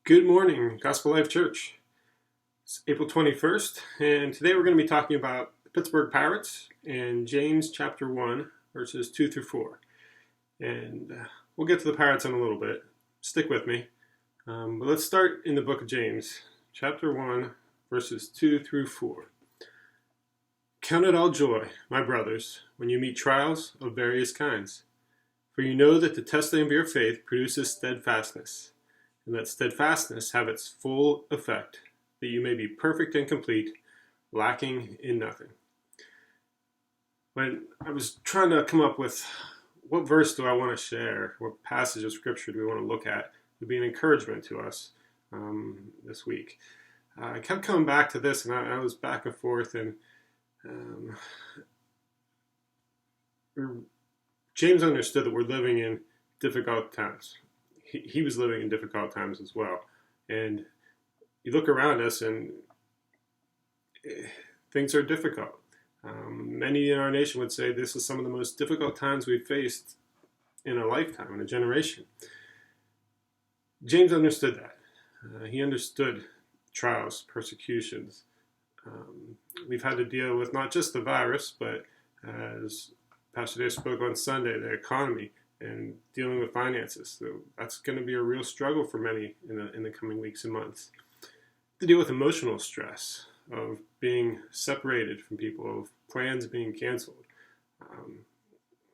Good morning, Gospel Life Church. It's April 21st, and today we're going to be talking about the Pittsburgh Pirates and James chapter 1, verses 2 through 4. And we'll get to the Pirates in a little bit. Stick with me. But let's start in the book of James, chapter 1, verses 2 through 4. Count it all joy, my brothers, when you meet trials of various kinds. For you know that the testing of your faith produces steadfastness. And let steadfastness have its full effect, that you may be perfect and complete, lacking in nothing. When I was trying to come up with what verse do I want to share, what passage of Scripture do we want to look at, would be an encouragement to us this week. I kept coming back to this, and I was back and forth, and James understood that we're living in difficult times. He was living in difficult times as well. And you look around us and things are difficult. Many in our nation would say this is some of the most difficult times we've faced in a lifetime, in a generation. James understood that. He understood trials, persecutions. We've had to deal with not just the virus, but as Pastor Dave spoke on Sunday, the economy, and dealing with finances. So that's going to be a real struggle for many in the coming weeks and months. To deal with emotional stress of being separated from people, of plans being canceled.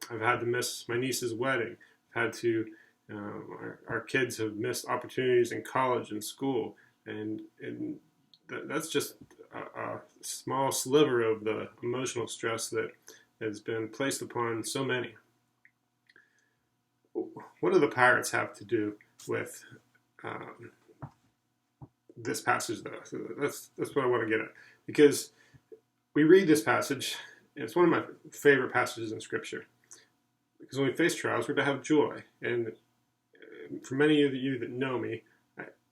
I've had to miss my niece's wedding. I've had to, our kids have missed opportunities in college and school. And that's just a small sliver of the emotional stress that has been placed upon so many. What do the Pirates have to do with this passage, though? So that's what I want to get at. Because we read this passage, and it's one of my favorite passages in Scripture. Because when we face trials, we're to have joy. And for many of you that know me,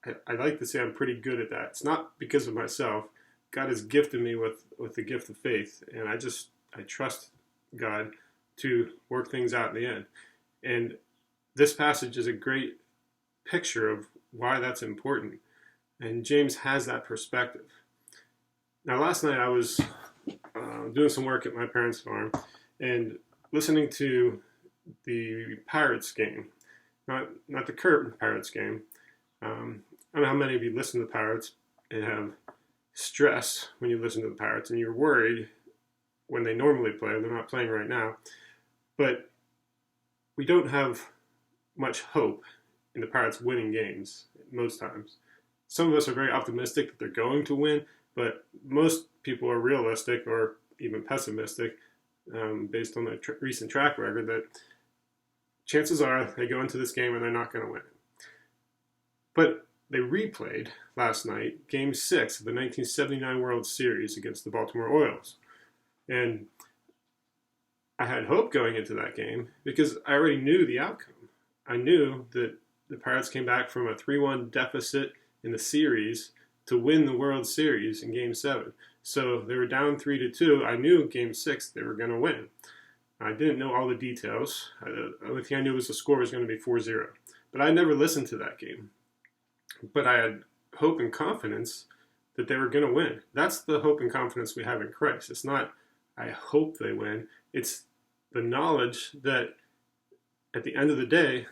I like to say I'm pretty good at that. It's not because of myself. God has gifted me with the gift of faith, and I trust God to work things out in the end. And this passage is a great picture of why that's important. And James has that perspective. Now, last night I was doing some work at my parents' farm and listening to the Pirates game. Not the current Pirates game. I don't know how many of you listen to the Pirates and have stress when you listen to the Pirates, and you're worried when they normally play. They're not playing right now. But we don't have much hope in the Pirates winning games most times. Some of us are very optimistic that they're going to win, but most people are realistic or even pessimistic based on the recent track record that chances are they go into this game and they're not going to win. But they replayed last night Game 6 of the 1979 World Series against the Baltimore Orioles. And I had hope going into that game because I already knew the outcome. I knew that the Pirates came back from a 3-1 deficit in the series to win the World Series in Game 7. So they were down 3-2. I knew Game 6 they were going to win. I didn't know all the details. The only thing I knew was the score was going to be 4-0. But I never listened to that game. But I had hope and confidence that they were going to win. That's the hope and confidence we have in Christ. It's not, I hope they win. It's the knowledge that at the end of the day,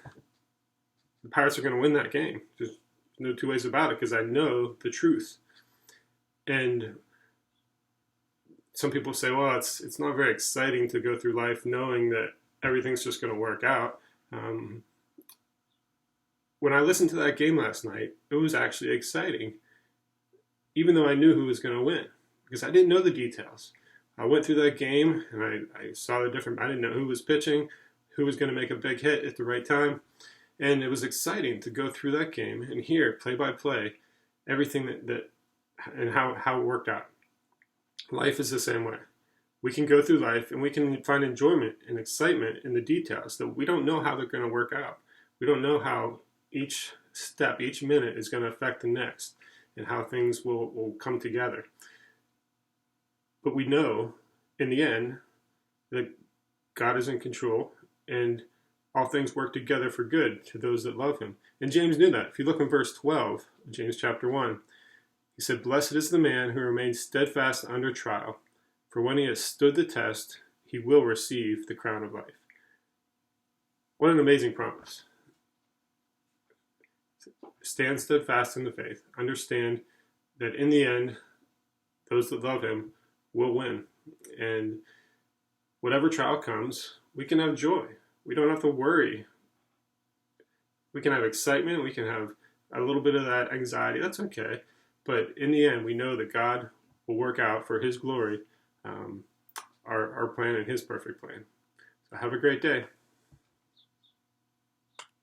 the Pirates are going to win that game. There's no two ways about it because I know the truth. And some people say, well, it's not very exciting to go through life knowing that everything's just going to work out. When I listened to that game last night, it was actually exciting, even though I knew who was going to win, because I didn't know the details. I went through that game, and I saw the different, I didn't know who was pitching, who was going to make a big hit at the right time, and it was exciting to go through that game and hear, play-by-play, everything that and how it worked out. Life is the same way. We can go through life, and we can find enjoyment and excitement in the details that we don't know how they're going to work out. We don't know how each step, each minute is going to affect the next and how things will come together. But we know, in the end, that God is in control, and all things work together for good to those that love him. And James knew that. If you look in verse 12, James chapter 1, he said, "Blessed is the man who remains steadfast under trial, for when he has stood the test, he will receive the crown of life." What an amazing promise. Stand steadfast in the faith. Understand that in the end, those that love him will win. And whatever trial comes, we can have joy. We don't have to worry. We can have excitement. We can have a little bit of that anxiety. That's okay. But in the end, we know that God will work out for his glory our plan and his perfect plan. So have a great day.